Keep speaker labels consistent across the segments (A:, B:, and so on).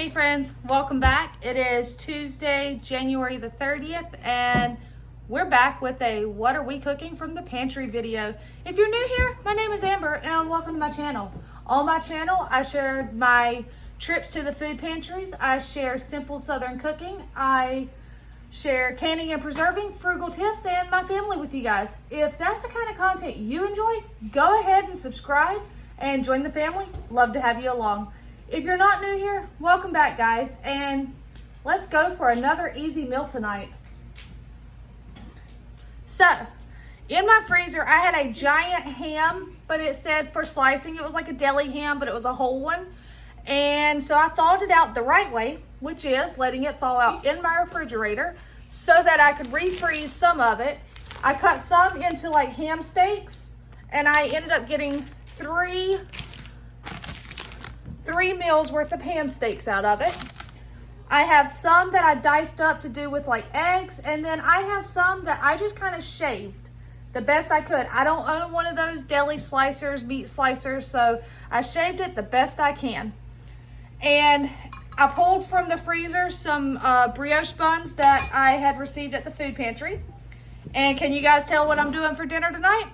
A: Hey friends, welcome back. It is Tuesday, January the 30th, and we're back with a what are we cooking from the pantry video. If you're new here, my name is Amber and welcome to my channel. On my channel, I share my trips to the food pantries. I share simple Southern cooking. I share canning and preserving, frugal tips, and my family with you guys. If that's the kind of content you enjoy, go ahead and subscribe and join the family. Love to have you along. If you're not new here, welcome back, guys, and let's go for another easy meal tonight. So, in my freezer, I had a giant ham, but it said for slicing. It was like a deli ham, but it was a whole one. And so I thawed it out the right way, which is letting it thaw out in my refrigerator so that I could refreeze some of it. I cut some into like ham steaks, and I ended up getting three meals worth of ham steaks out of it. I have some that I diced up to do with like eggs, and then I have some that I just kind of shaved the best I could. I don't own one of those deli slicers, meat slicers, so I shaved it the best I can. And I pulled from the freezer some brioche buns that I had received at the food pantry. And can you guys tell what I'm doing for dinner tonight?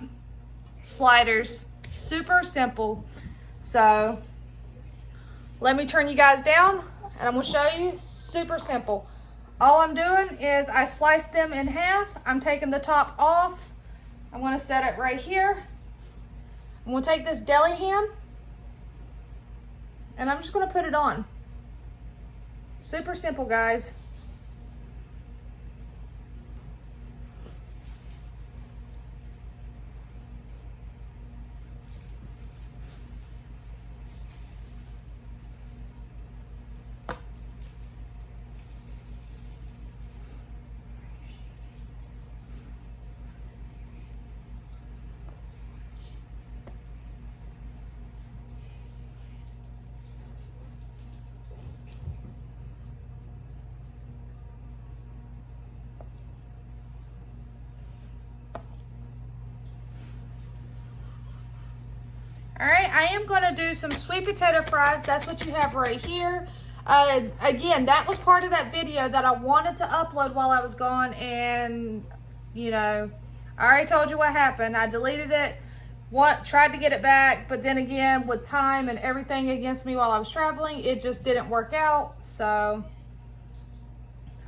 A: Sliders. Super simple. So let me turn you guys down and I'm gonna show you. Super simple. All I'm doing is I slice them in half. I'm taking the top off. I'm gonna set it right here. I'm gonna take this deli ham and I'm just gonna put it on. Super simple, guys. All right, I am going to do some sweet potato fries. That's what you have right here. Again, that was part of that video that I wanted to upload while I was gone, and you know, I already told you what happened. I deleted it, tried to get it back, but then again, with time and everything against me while I was traveling, it just didn't work out. So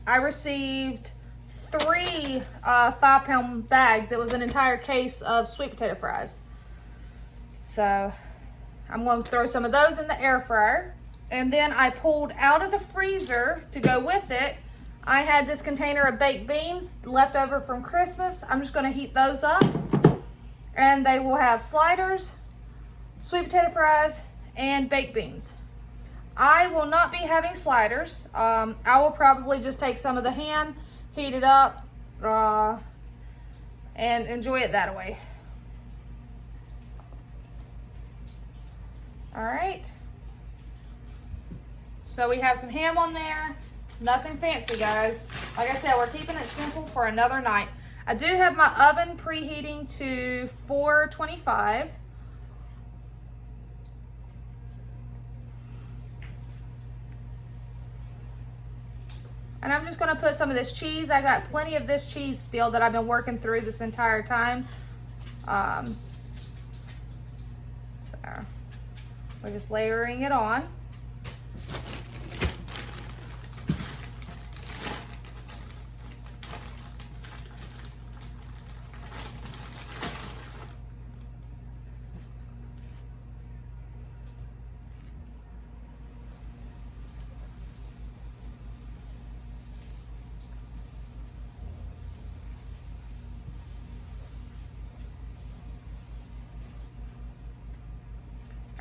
A: I received three 5-pound bags. It was an entire case of sweet potato fries. So I'm going to throw some of those in the air fryer. And then I pulled out of the freezer to go with it. I had this container of baked beans left over from Christmas. I'm just going to heat those up. And they will have sliders, sweet potato fries, and baked beans. I will not be having sliders. I will probably just take some of the ham, heat it up, and enjoy it that way. All right, so we have some ham on there. Nothing fancy, guys. Like I said, we're keeping it simple for another night. I do have my oven preheating to 425. And I'm just gonna put some of this cheese. I got plenty of this cheese still that I've been working through this entire time. We're just layering it on.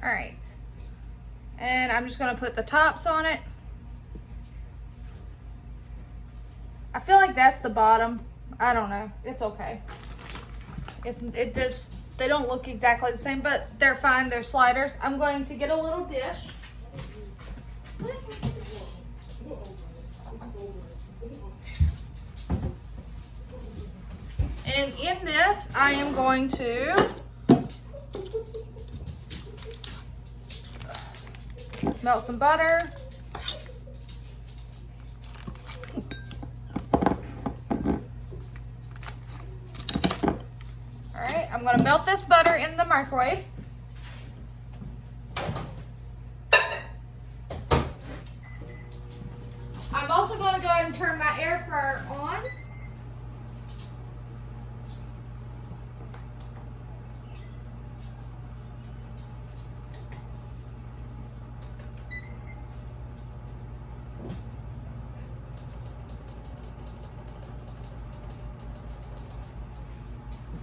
A: All right, and I'm just gonna put the tops on it. I feel like that's the bottom. I don't know, it's okay. They don't look exactly the same, but they're fine, they're sliders. I'm going to get a little dish. And in this, I am going to melt some butter. melt this butter in the microwave. I'm also going to go ahead and turn my air fryer on.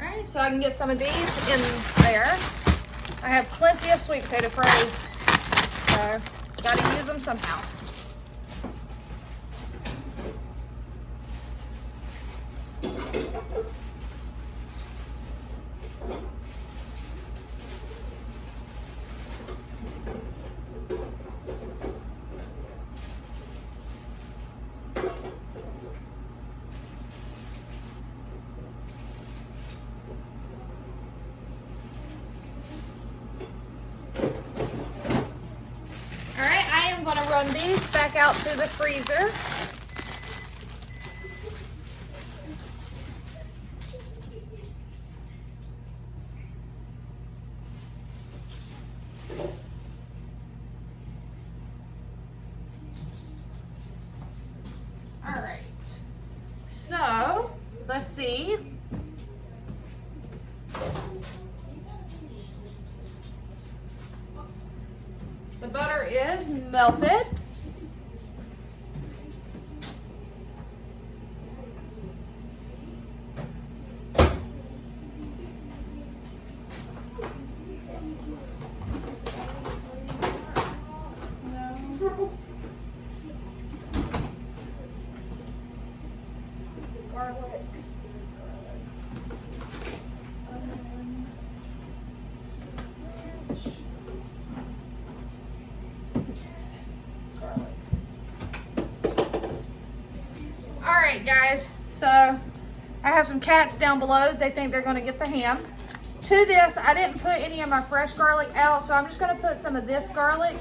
A: Alright, so I can get some of these in there. I have plenty of sweet potato fries, so gotta use them somehow. Run these back out to the freezer. All right, so let's see. The butter is melted. Garlic. Alright guys, so I have some cats down below. They think they're going to get the ham. To this, I didn't put any of my fresh garlic out, so I'm just going to put some of this garlic,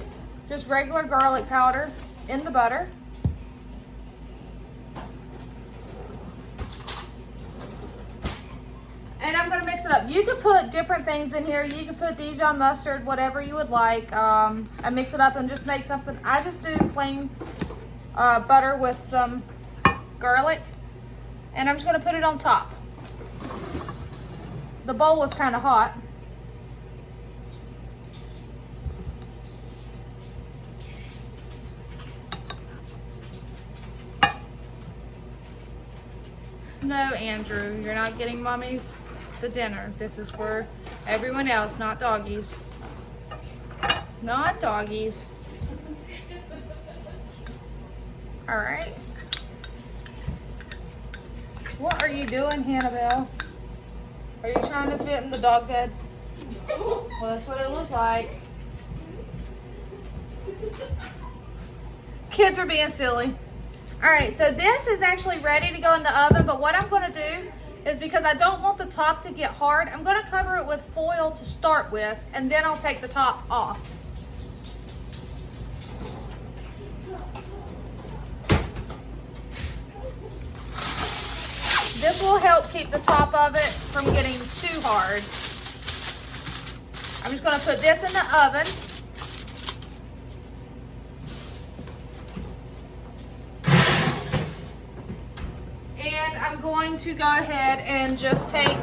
A: just regular garlic powder, in the butter. And I'm going to mix it up. You can put different things in here. You can put Dijon mustard, whatever you would like. I mix it up and just make something. I just do plain butter with some garlic. And I'm just going to put it on top. The bowl was kind of hot. No, Andrew, you're not getting mommy's the dinner. This is for everyone else, not doggies. Not doggies. All right. What are you doing, Hannibal? Are you trying to fit in the dog bed? Well, that's what it looked like. Kids are being silly. All right, so this is actually ready to go in the oven, but what I'm going to do is, because I don't want the top to get hard, I'm going to cover it with foil to start with, and then I'll take the top off. This will help keep the top of it from getting too hard. I'm just going to put this in the oven. And I'm going to go ahead and just take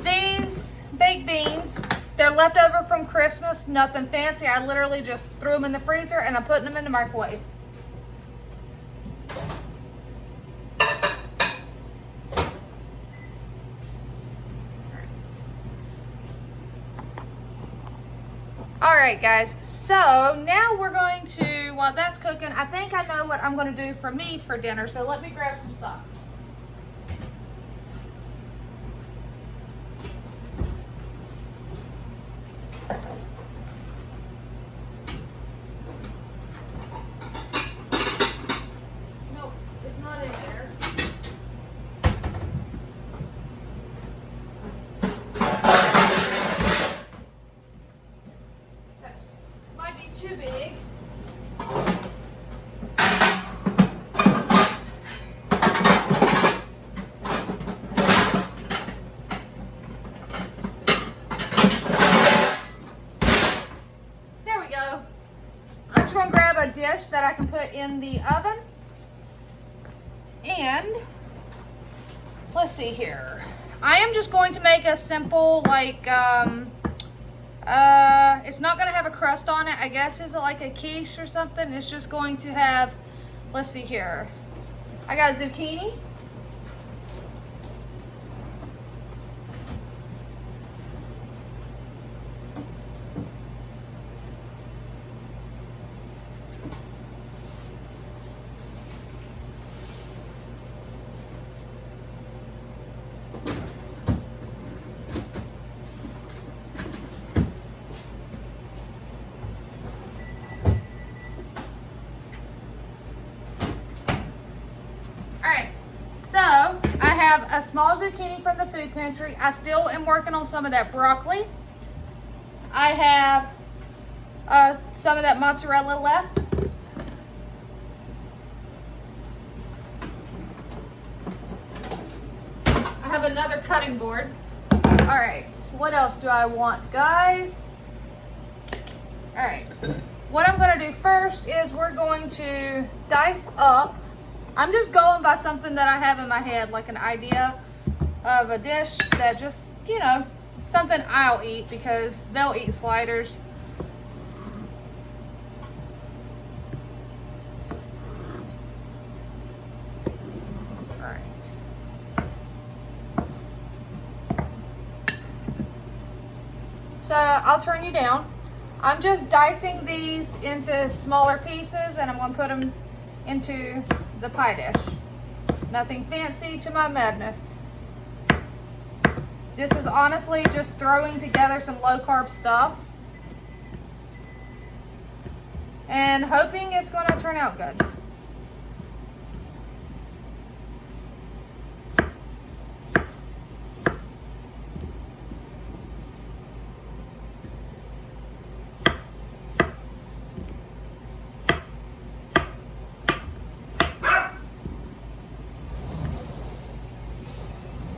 A: these baked beans. They're left over from Christmas, nothing fancy. I literally just threw them in the freezer and I'm putting them in the microwave. Alright guys, so now we're going to, while that's cooking, I think I know what I'm going to do for me for dinner, so let me grab some stuff. Nope, it's not in there. Too big. that I can put in the oven. And let's see here. I am just going to make a simple, like, it's not going to have a crust on it. I guess, is it like a quiche or something? It's just going to have, let's see here. I got zucchini. So, I have a small zucchini from the food pantry. I still am working on some of that broccoli. I have some of that mozzarella left. I have another cutting board. All right, what else do I want, guys? All right, what I'm gonna do first is we're going to dice up. I'm just going by something that I have in my head, like an idea of a dish that just, you know, something I'll eat because they'll eat sliders. All right. So I'll turn you down. I'm just dicing these into smaller pieces and I'm going to put them into the pie dish. Nothing fancy to my madness. This is honestly just throwing together some low carb stuff and hoping it's going to turn out good.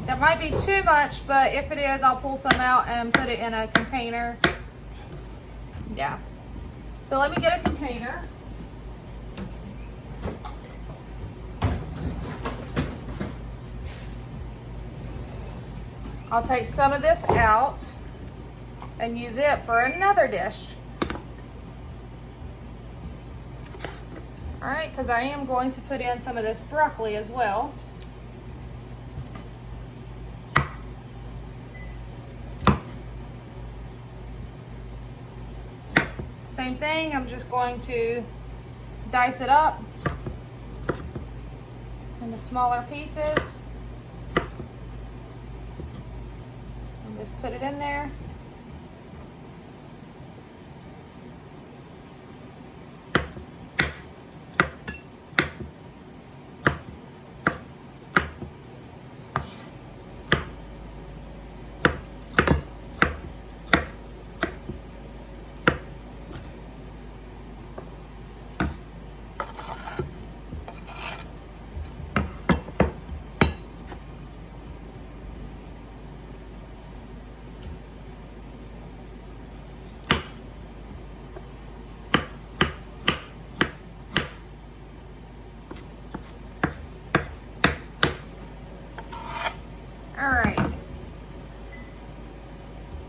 A: That might be too much, but if it is, I'll pull some out and put it in a container. Yeah. So let me get a container. I'll take some of this out and use it for another dish. All right, because I am going to put in some of this broccoli as well. Same thing, I'm just going to dice it up into smaller pieces and just put it in there.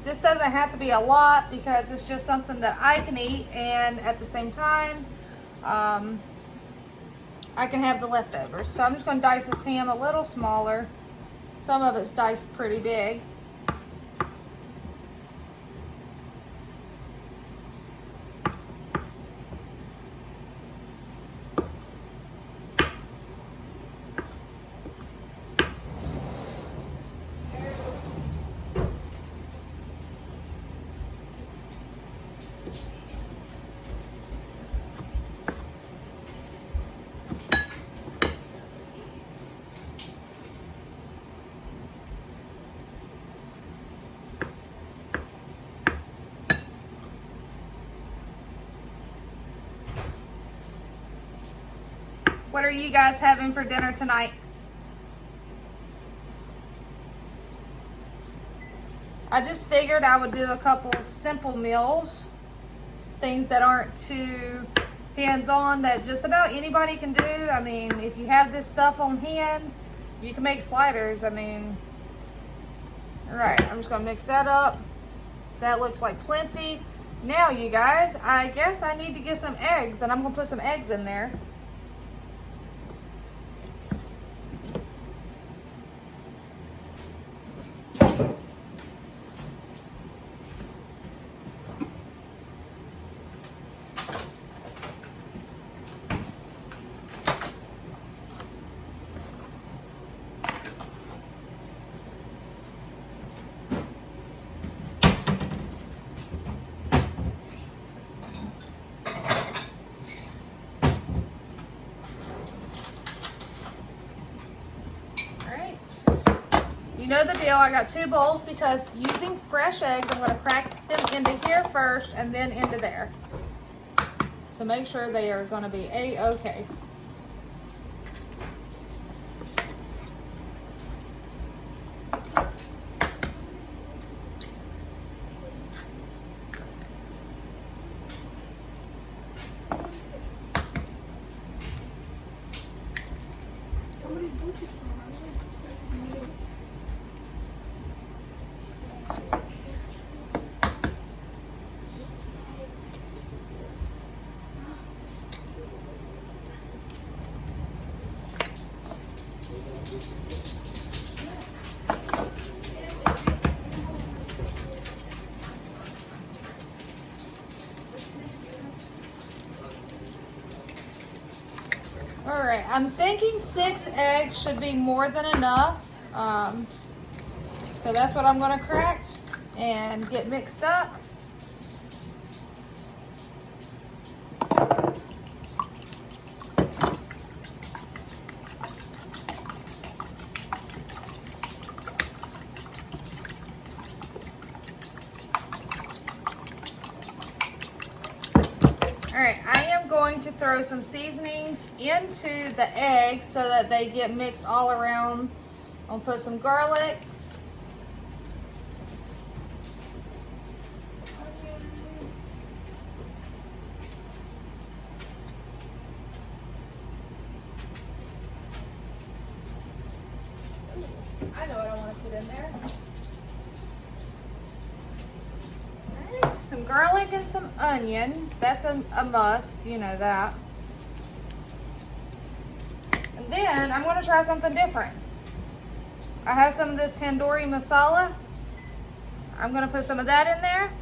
A: This doesn't have to be a lot because it's just something that I can eat, and at the same time, I can have the leftovers. So I'm just going to dice this ham a little smaller. Some of it's diced pretty big. What are you guys having for dinner tonight? I just figured I would do a couple simple meals, things that aren't too hands-on that just about anybody can do. I mean, if you have this stuff on hand, you can make sliders. I mean, all right, I'm just gonna mix that up. That looks like plenty. Now, you guys, I guess I need to get some eggs, and I'm gonna put some eggs in there. You know the deal. I got 2 bowls because using fresh eggs, I'm going to crack them into here first and then into there to make sure they are going to be A-okay. All right, I'm thinking 6 eggs should be more than enough. So that's what I'm gonna crack and get mixed up. Alright, I am going to throw some seasonings into the eggs so that they get mixed all around. I'll put some garlic. I know what I want to put in there. Some garlic and some onion. That's a must, you know that. And then I'm going to try something different. I have some of this tandoori masala. I'm going to put some of that in there.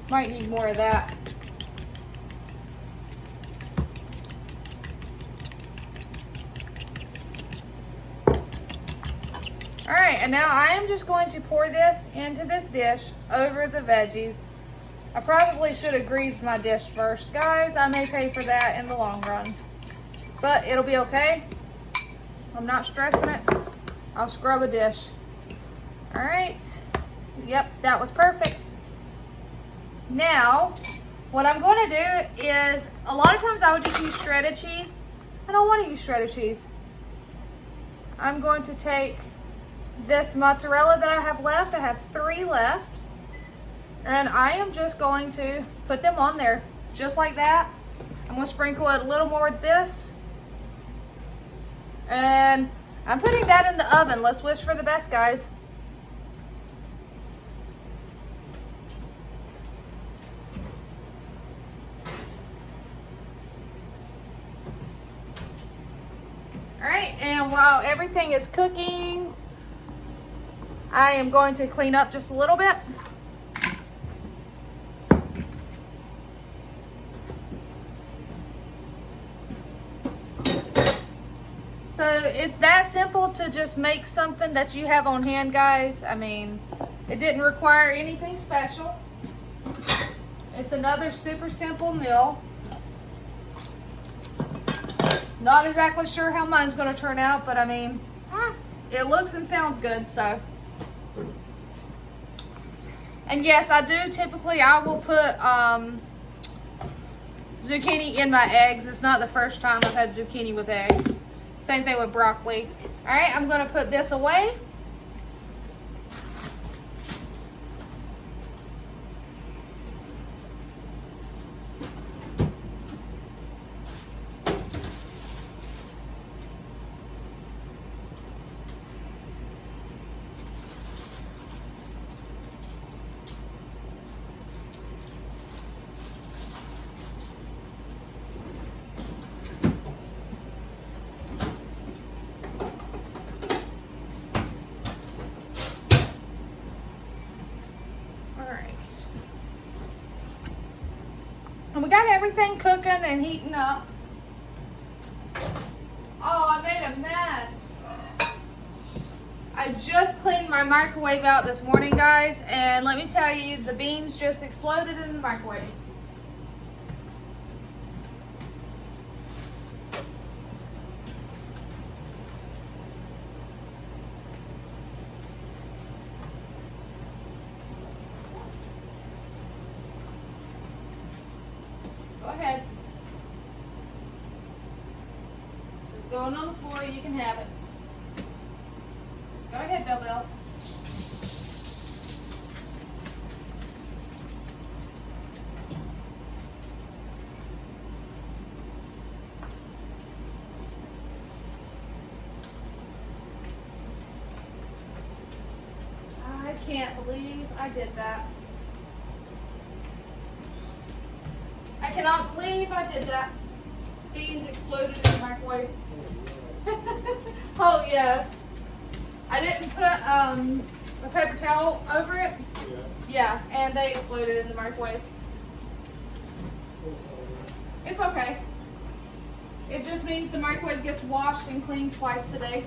A: Might need more of that. All right, and now I am just going to pour this into this dish over the veggies. I probably should have greased my dish first. Guys, I may pay for that in the long run, but it'll be okay. I'm not stressing it. I'll scrub a dish. All right. Yep, that was perfect. Now, what I'm going to do is, a lot of times I would just use shredded cheese. I don't want to use shredded cheese. I'm going to take this mozzarella that I have left. I have 3 left. And I am just going to put them on there, just like that. I'm going to sprinkle it a little more with this. And I'm putting that in the oven. Let's wish for the best, guys. Alright, and while everything is cooking, I am going to clean up just a little bit. So it's that simple to just make something that you have on hand, guys. I mean, it didn't require anything special. It's another super simple meal. Not exactly sure how mine's going to turn out, but I mean, it looks and sounds good, so. And yes, I do typically, I will put zucchini in my eggs. It's not the first time I've had zucchini with eggs. Same thing with broccoli. All right, I'm gonna put this away. And we got everything cooking and heating up. Oh, I made a mess. I just cleaned my microwave out this morning, guys, and let me tell you, the beans just exploded in the microwave. Go ahead. It's going on the floor. You can have it. Go ahead, Bell Bell. I can't believe I did that. I cannot believe I did that. Beans exploded in the microwave. Oh, yes. I didn't put a paper towel over it. Yeah, and they exploded in the microwave. It's okay. It just means the microwave gets washed and cleaned twice today.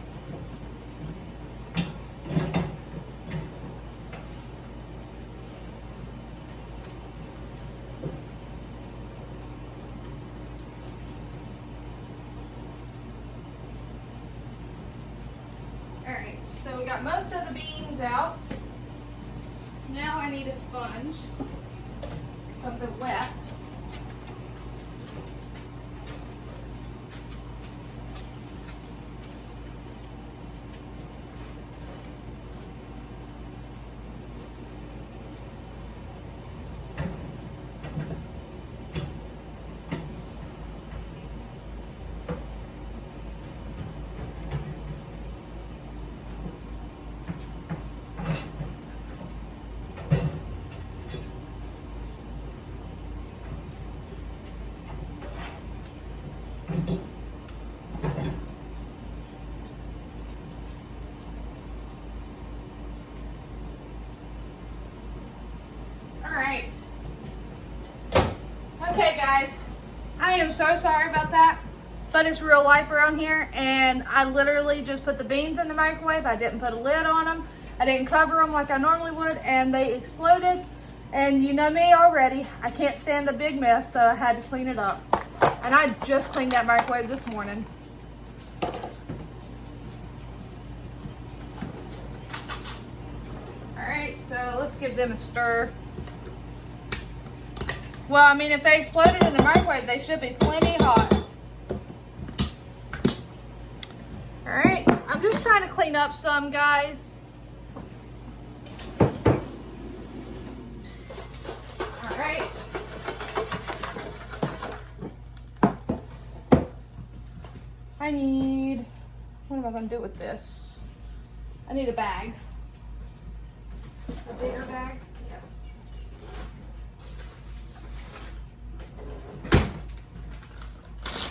A: Alright, so we got most of the beans out. Now I need a sponge, something wet. Alright. Okay, guys. I am so sorry about that, but it's real life around here, and I literally just put the beans in the microwave. I didn't put a lid on them. I didn't cover them like I normally would, and they exploded. And you know me already. I can't stand a big mess, so I had to clean it up. And I just cleaned that microwave this morning. Alright, so let's give them a stir. Well, I mean, if they exploded in the microwave, they should be plenty hot. Alright, I'm just trying to clean up some, guys. Alright. I need, what am I going to do with this? I need a bag. A bigger bag? Yes.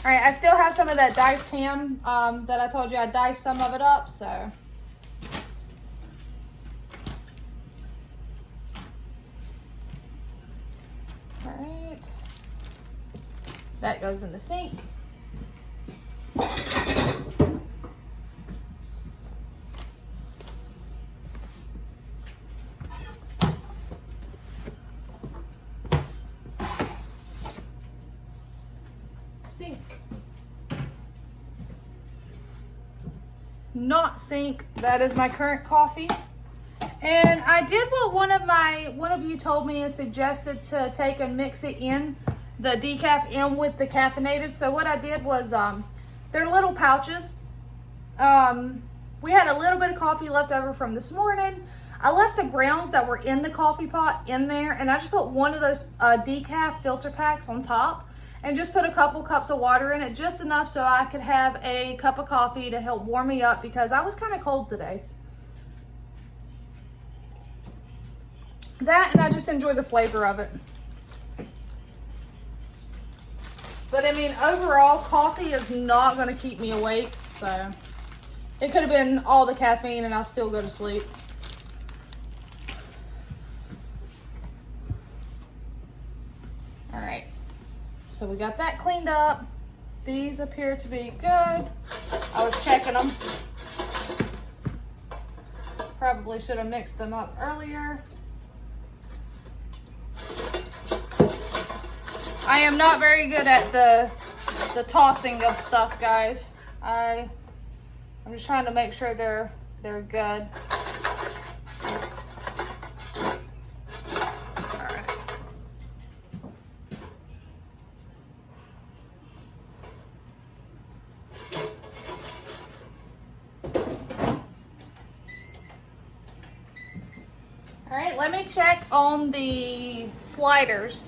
A: All right, I still have some of that diced ham that I told you I diced some of it up, so. All right. That goes in the sink. Sink. Not sink. That is my current coffee. And I did what one of you told me and suggested to take and mix it in the decaf in with the caffeinated. So what I did was, they're little pouches. We had a little bit of coffee left over from this morning. I left the grounds that were in the coffee pot in there, and I just put one of those decaf filter packs on top and just put a couple cups of water in it, just enough so I could have a cup of coffee to help warm me up because I was kind of cold today. That, and I just enjoy the flavor of it. But I mean, overall, coffee is not going to keep me awake, so it could have been all the caffeine and I'll still go to sleep. All right, so we got that cleaned up. These appear to be good. I was checking them. Probably should have mixed them up earlier. I am not very good at the tossing of stuff, guys. I'm just trying to make sure they're good. All right, let me check on the sliders.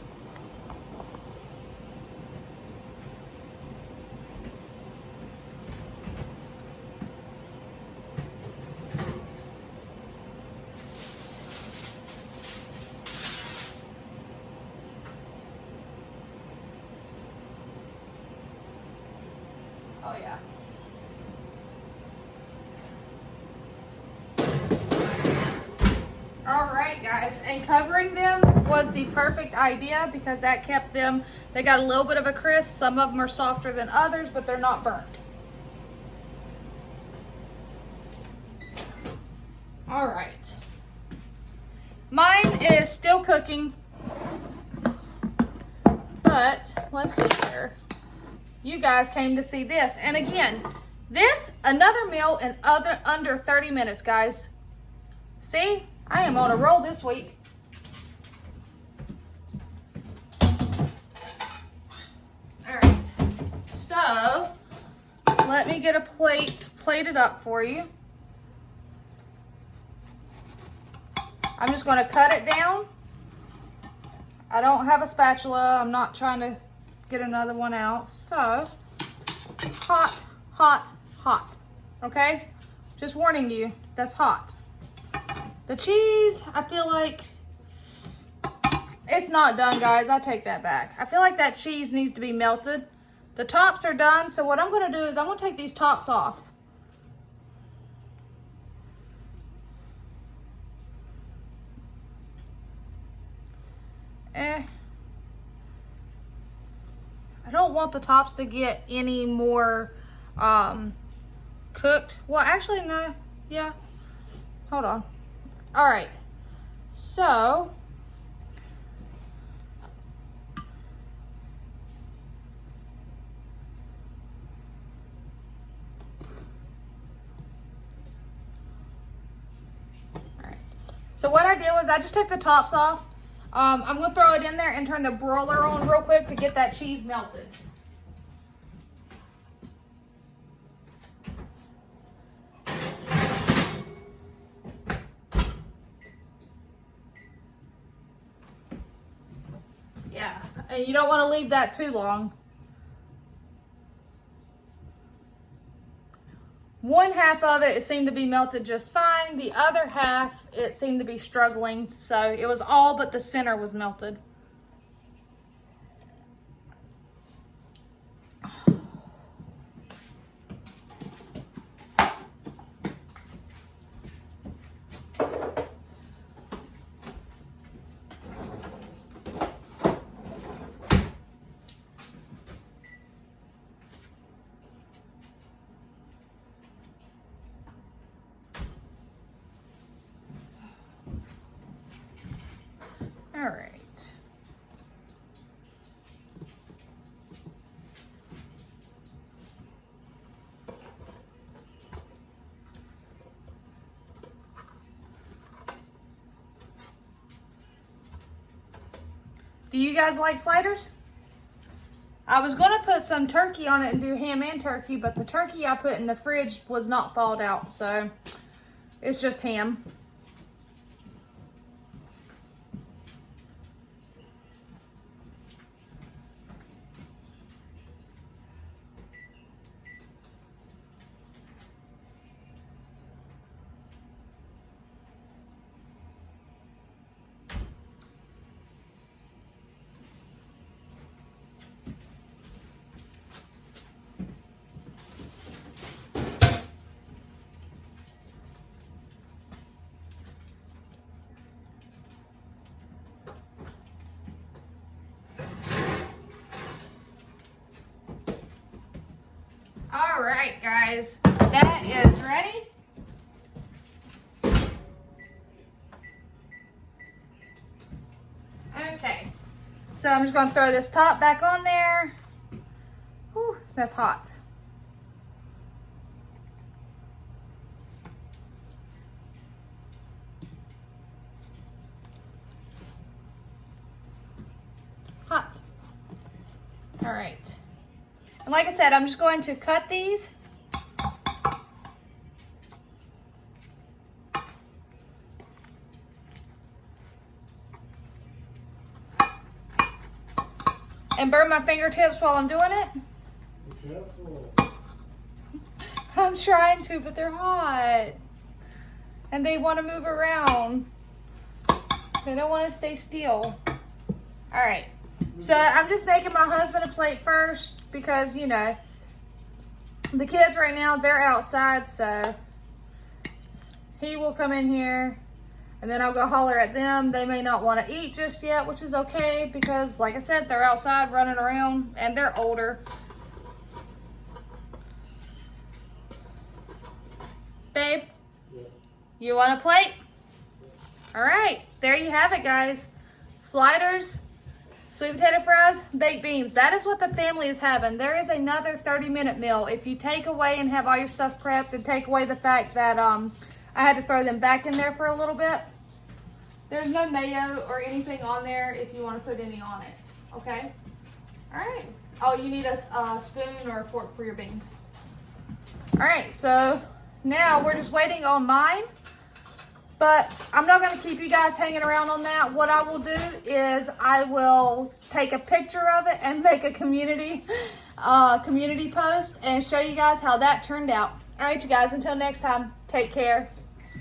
A: Oh yeah. All right, guys, and covering them was the perfect idea because that kept them, they got a little bit of a crisp. Some of them are softer than others, but they're not burnt. All right. Mine is still cooking, but let's see here. You guys came to see this. And again, this, another meal in under 30 minutes, guys. See, I am on a roll this week. All right, so let me get a plate plated up for you. I'm just gonna cut it down. I don't have a spatula. I'm not trying to get another one out. So, hot, hot, hot. Okay? Just warning you, that's hot. The cheese, I feel like it's not done, guys. I take that back. I feel like that cheese needs to be melted. The tops are done, so what I'm gonna do is I'm gonna take these tops off. I don't want the tops to get any more cooked. Well, actually, no. Yeah. Hold on. All right. So, all right. So what I did was I just took the tops off. I'm gonna throw it in there and turn the broiler on real quick to get that cheese melted. Yeah, and you don't want to leave that too long. One half of it seemed to be melted just fine. The other half, it seemed to be struggling. So it was all but the center was melted. All right. Do you guys like sliders? I was going to put some turkey on it and do ham and turkey, but the turkey I put in the fridge was not thawed out, so it's just ham. All right, guys, that is ready. Okay, so I'm just gonna throw this top back on there. Whew, that's hot. Hot. All right. And like I said, I'm just going to cut these. And burn my fingertips while I'm doing it.
B: Be careful.
A: I'm trying to, but they're hot. And they want to move around. They don't want to stay still. All right. So I'm just making my husband a plate first because, you know, the kids right now, they're outside, so he will come in here and then I'll go holler at them. They may not want to eat just yet, which is okay because, like I said, they're outside running around and they're older. Babe,
B: Yes.
A: you want a plate? All right, there you have it, guys. Sliders, sweet potato fries, baked beans. That is what the family is having. There is another 30-minute meal. If you take away and have all your stuff prepped and take away the fact that I had to throw them back in there for a little bit, there's no mayo or anything on there if you want to put any on it, okay? All right. Oh, you need a spoon or a fork for your beans. All right, so now we're just waiting on mine. But I'm not going to keep you guys hanging around on that. What I will do is I will take a picture of it and make a community post and show you guys how that turned out. All right, you guys, until next time, take care.